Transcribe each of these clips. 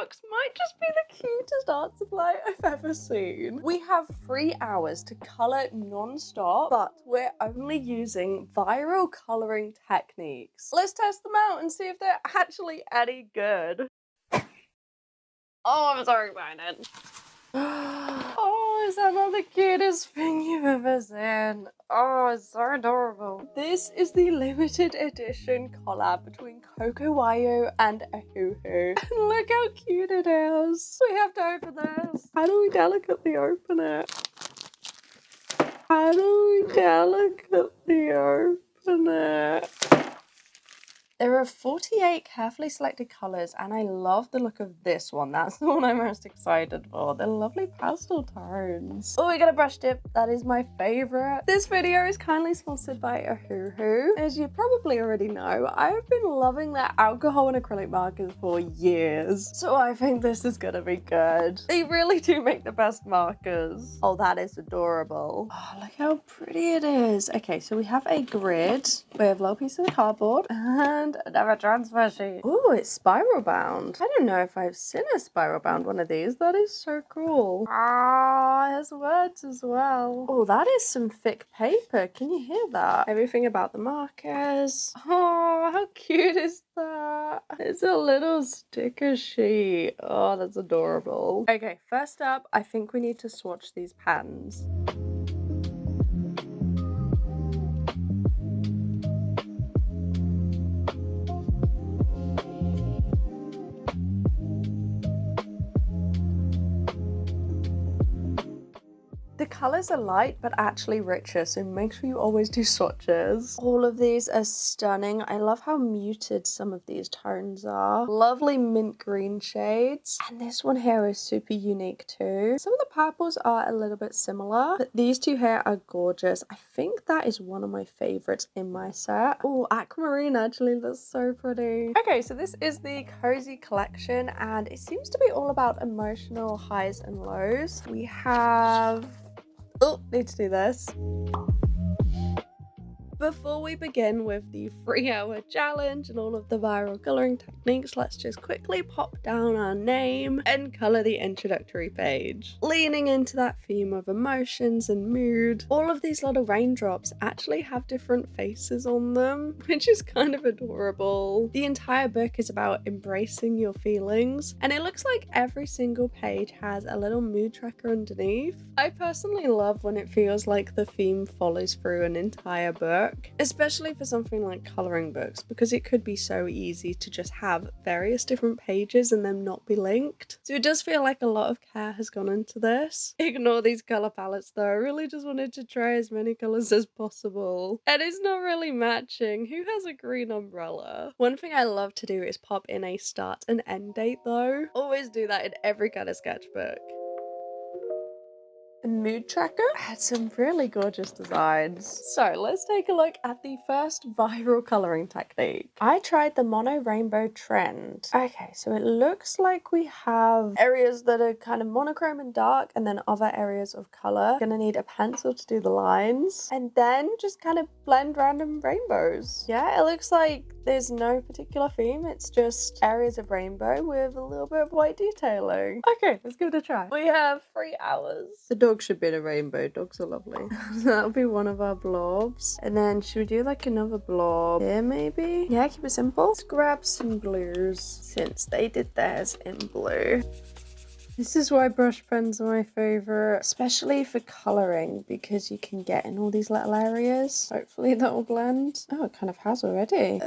box might just be the cutest art supply I've ever seen. We have 3 hours to colour non-stop, but we're only using viral colouring techniques. Let's test them out and see if they're actually any good. Oh, I'm so excited. Oh, is that not the cutest thing you've ever seen? Oh, it's so adorable. This is the limited edition collab between Cocowayo and Ohuhu. Look how cute it is. We have to open this. How do we delicately open it? How do we delicately open it? There are 48 carefully selected colours and I love the look of this one. That's the one I'm most excited for. They're lovely pastel tones. Oh, we got a brush tip. That is my favourite. This video is kindly sponsored by Ohuhu. As you probably already know, I've been loving their alcohol and acrylic markers for years. So I think this is gonna be good. They really do make the best markers. Oh, that is adorable. Oh, look how pretty it is. Okay, so we have a grid with little pieces of cardboard and another transfer sheet. Oh, it's spiral bound. I don't know if I've seen a spiral bound one of these. That is so cool. Ah, it has words as well. Oh, that is some thick paper. Can you hear that? Everything about the markers. Oh, how cute is that? It's a little sticker sheet. Oh, that's adorable. Okay, first up, I think we need to swatch these pens. The colours are light but actually richer, so make sure you always do swatches. All of these are stunning. I love how muted some of these tones are. Lovely mint green shades. And this one here is super unique too. Some of the purples are a little bit similar, but these two here are gorgeous. I think that is one of my favourites in my set. Oh, aquamarine actually looks so pretty. Okay, so this is the Cozy Collection and it seems to be all about emotional highs and lows. We have... Oh, need to do this. Before we begin with the 3-hour challenge and all of the viral colouring techniques, let's just quickly pop down our name and colour the introductory page. Leaning into that theme of emotions and mood, all of these little raindrops actually have different faces on them, which is kind of adorable. The entire book is about embracing your feelings, and it looks like every single page has a little mood tracker underneath. I personally love when it feels like the theme follows through an entire book. Especially for something like colouring books, because it could be so easy to just have various different pages and them not be linked. So it does feel like a lot of care has gone into this. Ignore these colour palettes though, I really just wanted to try as many colours as possible. And it's not really matching. Who has a green umbrella? One thing I love to do is pop in a start and end date though. Always do that in every kind of sketchbook. Mood tracker had some really gorgeous designs. So let's take a look at the first viral colouring technique. I tried the mono rainbow trend. Okay, so it looks like we have areas that are kind of monochrome and dark and then other areas of colour. Gonna need a pencil to do the lines and then just kind of blend random rainbows. Yeah, it looks like there's no particular theme, it's just areas of rainbow with a little bit of white detailing. Okay, let's give it a try. We have 3 hours. The dog should be in a rainbow, dogs are lovely. That'll be one of our blobs. And then should we do like another blob here maybe? Yeah, keep it simple. Let's grab some blues since they did theirs in blue. This is why brush pens are my favourite, especially for colouring, because you can get in all these little areas. Hopefully that will blend. Oh, it kind of has already.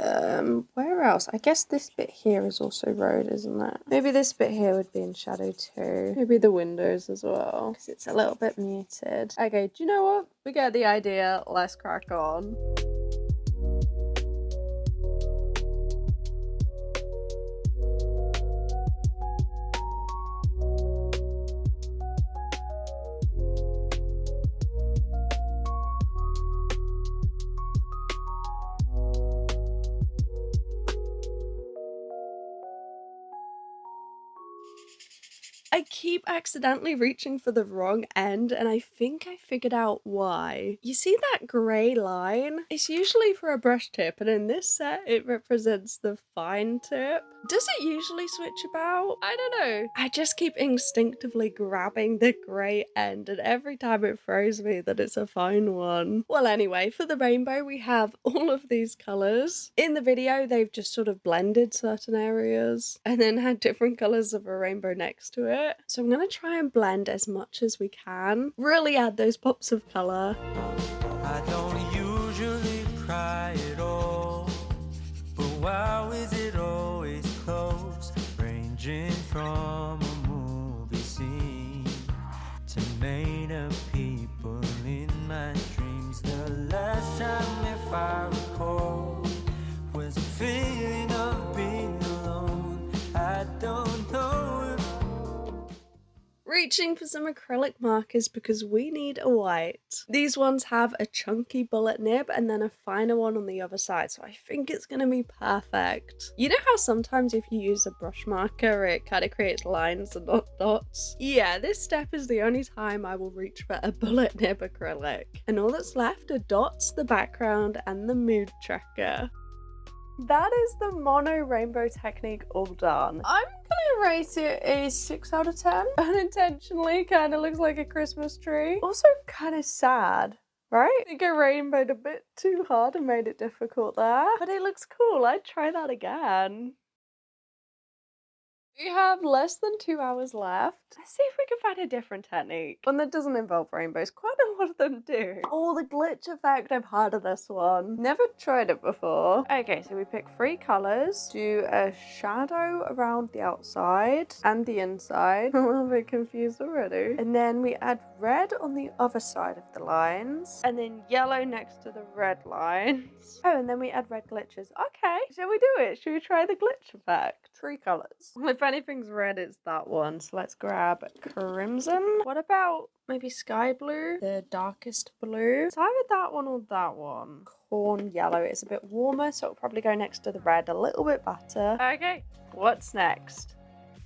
Where else? I guess this bit here is also road, isn't it? Maybe this bit here would be in shadow too. Maybe the windows as well, because it's a little bit muted. Okay, do you know what? We get the idea. Let's crack on. I keep accidentally reaching for the wrong end, and I think I figured out why. You see that grey line? It's usually for a brush tip, and in this set it represents the fine tip. Does it usually switch about? I don't know. I just keep instinctively grabbing the grey end, and every time it throws me that it's a fine one. Well, anyway, for the rainbow we have all of these colours. In the video they've just sort of blended certain areas and then had different colours of a rainbow next to it. So I'm going to try and blend as much as we can. Really add those pops of colour. I don't usually cry at all, but wow, is it always close, ranging from a movie scene to made up people in my dreams. The last time, if I recall, was a feeling of being alone. I don't know if Reaching for some acrylic markers because we need a white. These ones have a chunky bullet nib and then a finer one on the other side, so I think it's gonna be perfect. You know how sometimes if you use a brush marker it kind of creates lines and not dots? Yeah, this step is the only time I will reach for a bullet nib acrylic. And all that's left are dots, the background, and the mood tracker. That is the mono rainbow technique all done. I'm gonna rate it a 6 out of 10. Unintentionally kind of looks like a Christmas tree. Also kind of sad, right? I think I rainbowed a bit too hard and made it difficult there. But it looks cool. I'd try that again. We have less than 2 hours left. Let's see if we can find a different technique. One that doesn't involve rainbows. Quite a lot of them do. Oh, the glitch effect. I've heard of this one. Never tried it before. Okay, so we pick 3 colours. Do a shadow around the outside and the inside. I'm a little bit confused already. And then we add red on the other side of the lines. And then yellow next to the red lines. Oh, and then we add red glitches. Okay, shall we do it? Should we try the glitch effect? 3 colours. Well, if anything's red, it's that one. So let's grab crimson. What about maybe sky blue? The darkest blue. It's either that one or that one. Corn yellow. It's a bit warmer, so it'll probably go next to the red a little bit better. Okay, what's next?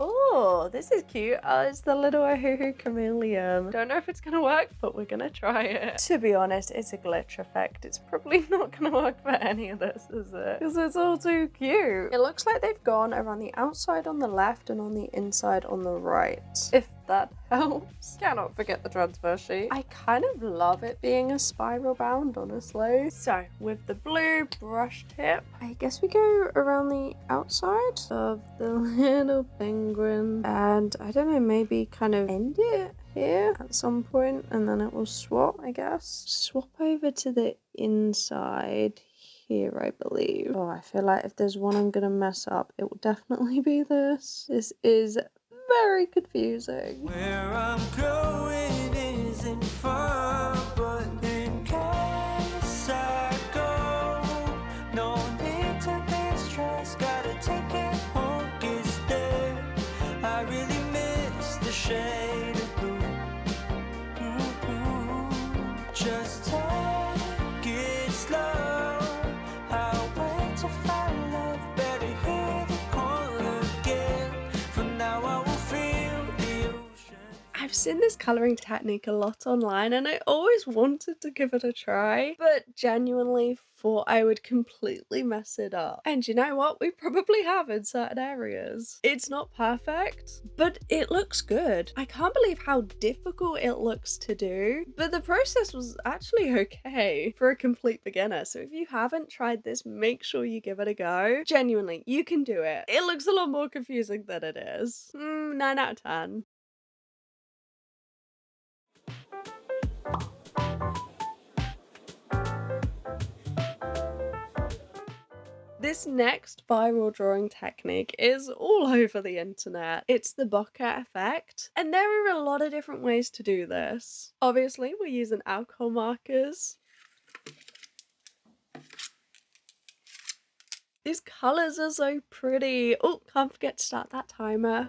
Oh, this is cute. It's the little Ohuhu chameleon. Don't know if it's gonna work, but we're gonna try it. To be honest, it's a glitch effect. It's probably not gonna work for any of this, is it? Because it's all too cute. It looks like they've gone around the outside on the left and on the inside on the right. If that helps. Cannot forget the transfer sheet. I kind of love it being a spiral bound, honestly. So with the blue brush tip, I guess we go around the outside of the little penguin, and I don't know, maybe kind of end it here at some point, and then it will swap, I guess. Swap over to the inside here, I believe. Oh, I feel like if there's one I'm gonna mess up, it will definitely be this. This is very confusing. where I'm going isn't far, but in case I go, no need to be stressed. Gotta take it home, is there. I really miss the shade of blue. Just take it slow. I'll wait to find love. Better hear the call again. For now I will feel the ocean. I've seen this colouring technique a lot online and I always wanted to give it a try, but genuinely thought I would completely mess it up. And you know what? We probably have in certain areas. It's not perfect, but it looks good. I can't believe how difficult it looks to do, but the process was actually okay for a complete beginner. So if you haven't tried this, make sure you give it a go. Genuinely, you can do it. It looks a lot more confusing than it is. 9 out of 10. This next viral drawing technique is all over the internet. It's the Bokeh effect, and there are a lot of different ways to do this. Obviously, we're using alcohol markers. These colours are so pretty. Oh, can't forget to start that timer.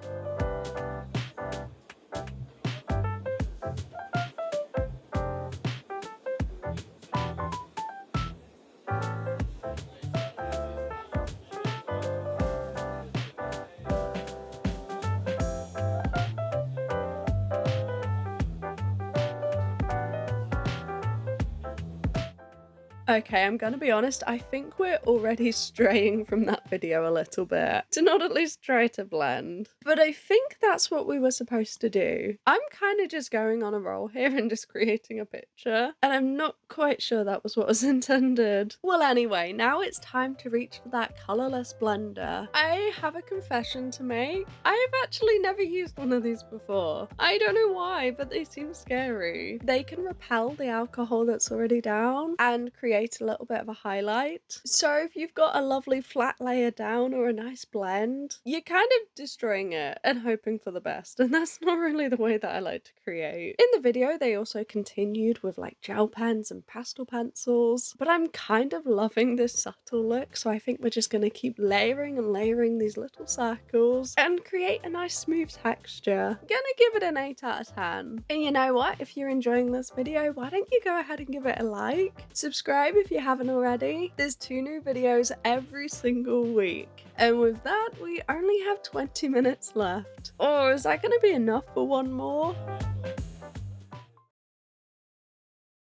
Okay, I'm gonna be honest, I think we're already straying from that video a little bit, to not at least try to blend. But I think that's what we were supposed to do. I'm kind of just going on a roll here and just creating a picture, and I'm not quite sure that was what was intended. Well, anyway, now it's time to reach for that colourless blender. I have a confession to make. I've actually never used one of these before. I don't know why, but they seem scary. They can repel the alcohol that's already down and create a little bit of a highlight. So if you've got a lovely flat layer down or a nice blend, you're kind of destroying it and hoping for the best, and that's not really the way that I like to create. In the video, they also continued with like gel pens and pastel pencils, but I'm kind of loving this subtle look, so I think we're just going to keep layering and layering these little circles and create a nice smooth texture. I'm gonna give it an 8 out of 10. And you know what? If you're enjoying this video, why don't you go ahead and give it a like? Subscribe if you haven't already. There's 2 new videos every single week. And with that, we only have 20 minutes left. Or is that gonna be enough for one more?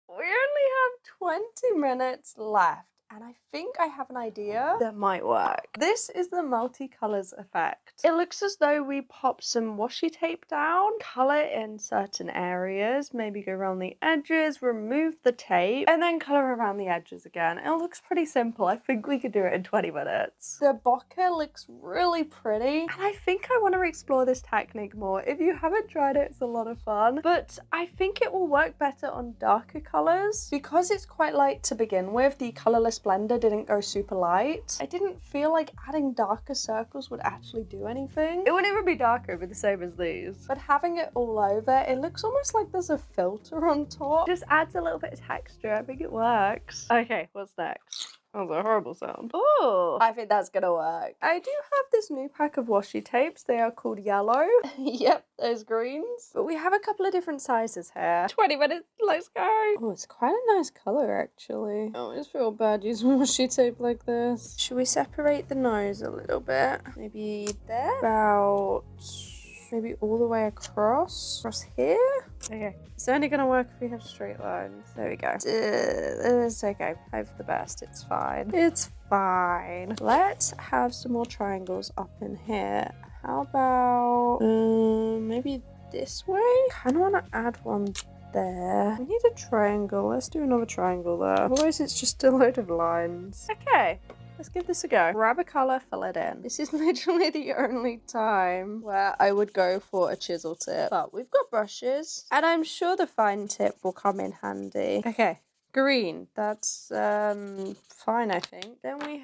We only have 20 minutes left, and I think I have an idea that might work. This is the multicolours effect. It looks as though we pop some washi tape down, colour in certain areas, maybe go around the edges, remove the tape, and then colour around the edges again. It looks pretty simple. I think we could do it in 20 minutes. The bokeh looks really pretty, and I think I want to explore this technique more. If you haven't tried it, it's a lot of fun, but I think it will work better on darker colours. Because it's quite light to begin with, the colourless blender didn't go super light. I didn't feel like adding darker circles would actually do anything. It wouldn't even be darker, but the same as these. But having it all over, it looks almost like there's a filter on top. Just adds a little bit of texture. I think it works. Okay, what's next? That was a horrible sound. Oh, I think that's gonna work. I do have this new pack of washi tapes. They are called yellow. Yep, those greens. But we have a couple of different sizes here. 20 minutes, let's go. Oh, it's quite a nice color actually. Oh, I just feel bad using washi tape like this. Should we separate the nose a little bit? Maybe there? About... maybe all the way across here. Okay, it's only gonna work if we have straight lines. There we go. It's okay. Hope for the best. It's fine. It's fine. Let's have some more triangles up in here. How about maybe this way? Kind of want to add one there. We need a triangle. Let's do another triangle there. Otherwise, it's just a load of lines. Okay. Let's give this a go. Grab a colour, fill it in. This is literally the only time where I would go for a chisel tip. But we've got brushes, and I'm sure the fine tip will come in handy. Okay, green. That's fine, I think. Then we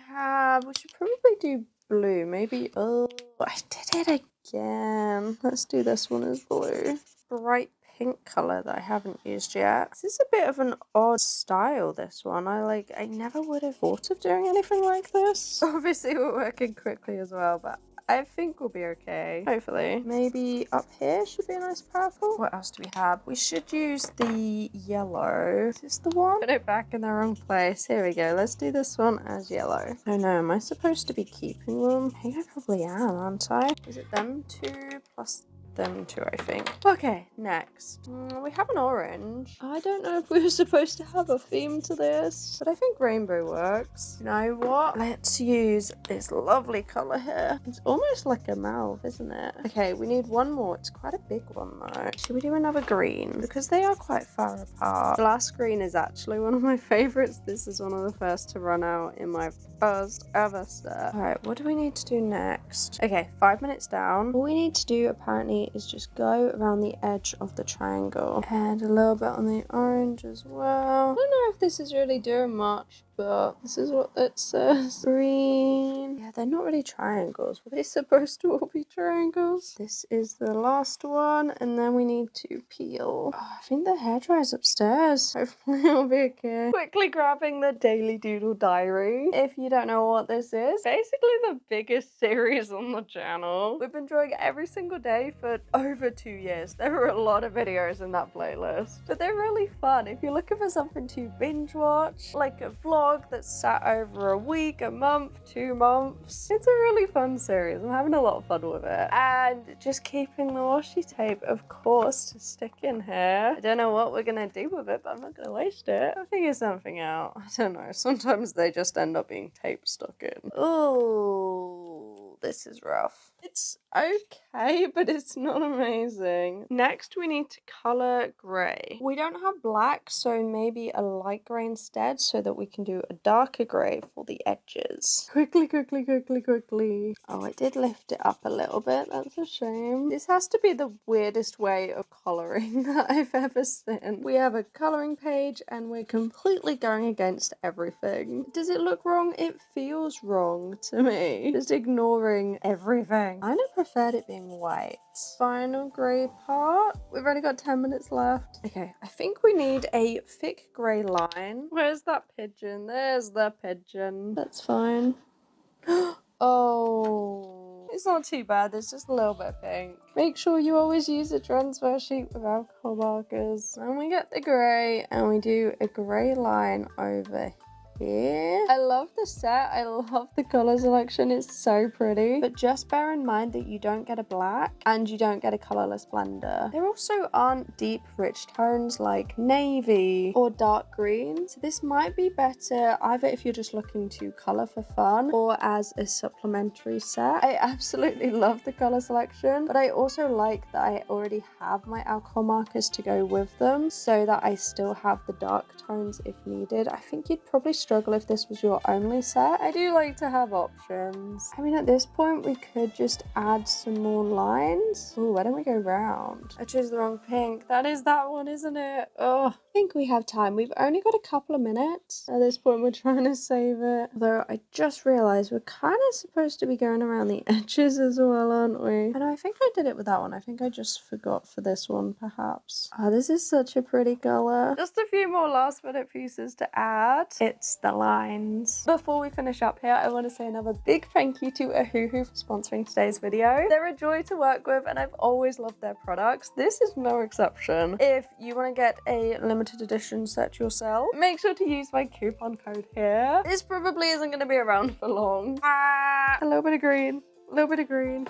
should probably do blue. Maybe, oh, I did it again. Let's do this one as blue. Bright pink color that I haven't used yet. This is a bit of an odd style, this one. I never would have thought of doing anything like this. Obviously we're working quickly as well, but I think we'll be okay. Hopefully. Maybe up here should be a nice purple. What else do we have? We should use the yellow. Is this the one? Put it back in the wrong place. Here we go. Let's do this one as yellow. Oh no, am I supposed to be keeping them? I think I probably am, aren't I? Is it them two plus them two, I think. Okay, next. We have an orange. I don't know if we were supposed to have a theme to this, but I think rainbow works. You know what? Let's use this lovely color here. It's almost like a mouth, isn't it? Okay, we need one more. It's quite a big one though. Should we do another green? Because they are quite far apart. The last green is actually one of my favorites. This is one of the first to run out in my first ever set. All right, what do we need to do next? Okay, 5 minutes down. All we need to do apparently is just go around the edge of the triangle and a little bit on the orange as well. I don't know if this is really doing much, but this is what it says. Green. Yeah, they're not really triangles. Were they supposed to all be triangles? This is the last one, and then we need to peel. Oh, I think the hairdryer's upstairs. Hopefully it'll be okay. Quickly grabbing the Daily Doodle Diary. If you don't know what this is, basically the biggest series on the channel. We've been drawing every single day for over 2 years. There are a lot of videos in that playlist, but they're really fun. If you're looking for something to binge watch, like a vlog vlog that's sat over a week, a month, 2 months. It's a really fun series. I'm having a lot of fun with it. And just keeping the washi tape, of course, to stick in here. I don't know what we're gonna do with it, but I'm not gonna waste it. I'll figure something out. I don't know. Sometimes they just end up being tape stuck in. Oh, this is rough. It's okay, but it's not amazing. Next, we need to color gray. We don't have black, so maybe a light gray instead so that we can do a darker gray for the edges. Quickly, quickly, quickly, quickly. Oh, I did lift it up a little bit. That's a shame. This has to be the weirdest way of coloring that I've ever seen. We have a coloring page and we're completely going against everything. Does it look wrong? It feels wrong to me. Just ignoring everything. I never preferred it being white. Final grey part. We've only got 10 minutes left. Okay, I think we need a thick grey line. Where's that pigeon? There's the pigeon. That's fine. Oh, it's not too bad. There's just a little bit of pink. Make sure you always use a transfer sheet with alcohol markers. And we get the grey and we do a grey line over here. I love the set. I love the color selection. It's so pretty. But just bear in mind that you don't get a black and you don't get a colorless blender. There also aren't deep, rich tones like navy or dark green. So this might be better either if you're just looking to color for fun or as a supplementary set. I absolutely love the color selection, but I also like that I already have my alcohol markers to go with them so that I still have the dark tones if needed. I think you'd probably struggle if this was your only set. I do like to have options. I mean, at this point, we could just add some more lines. Oh, why don't we go round? I chose the wrong pink. That is that one, isn't it? Oh, I think we have time. We've only got a couple of minutes. At this point, we're trying to save it. Although I just realized we're kind of supposed to be going around the edges as well, aren't we? And I think I did it with that one. I think I just forgot for this one, perhaps. Oh, this is such a pretty color. Just a few more last minute pieces to add. It's the lines. Before we finish up here, I want to say another big thank you to Ohuhu for sponsoring today's video. They're a joy to work with and I've always loved their products. This is no exception. If you want to get a limited edition set yourself, make sure to use my coupon code here. This probably isn't going to be around for long. A little bit of green. A little bit of green.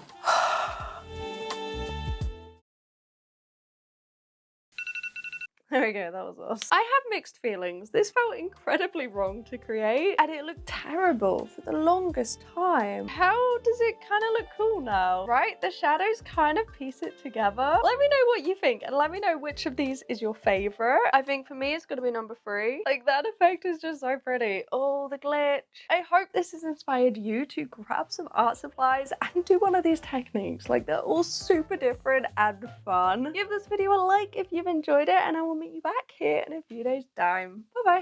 There we go, that was us. I have mixed feelings. This felt incredibly wrong to create and it looked terrible for the longest time. How does it kind of look cool now, right? The shadows kind of piece it together. Let me know what you think and let me know which of these is your favorite. I think for me, it's gonna be number 3. Like that effect is just so pretty. Oh, the glitch. I hope this has inspired you to grab some art supplies and do one of these techniques. Like they're all super different and fun. Give this video a like if you've enjoyed it and I will meet you back here in a few days' time. Bye bye.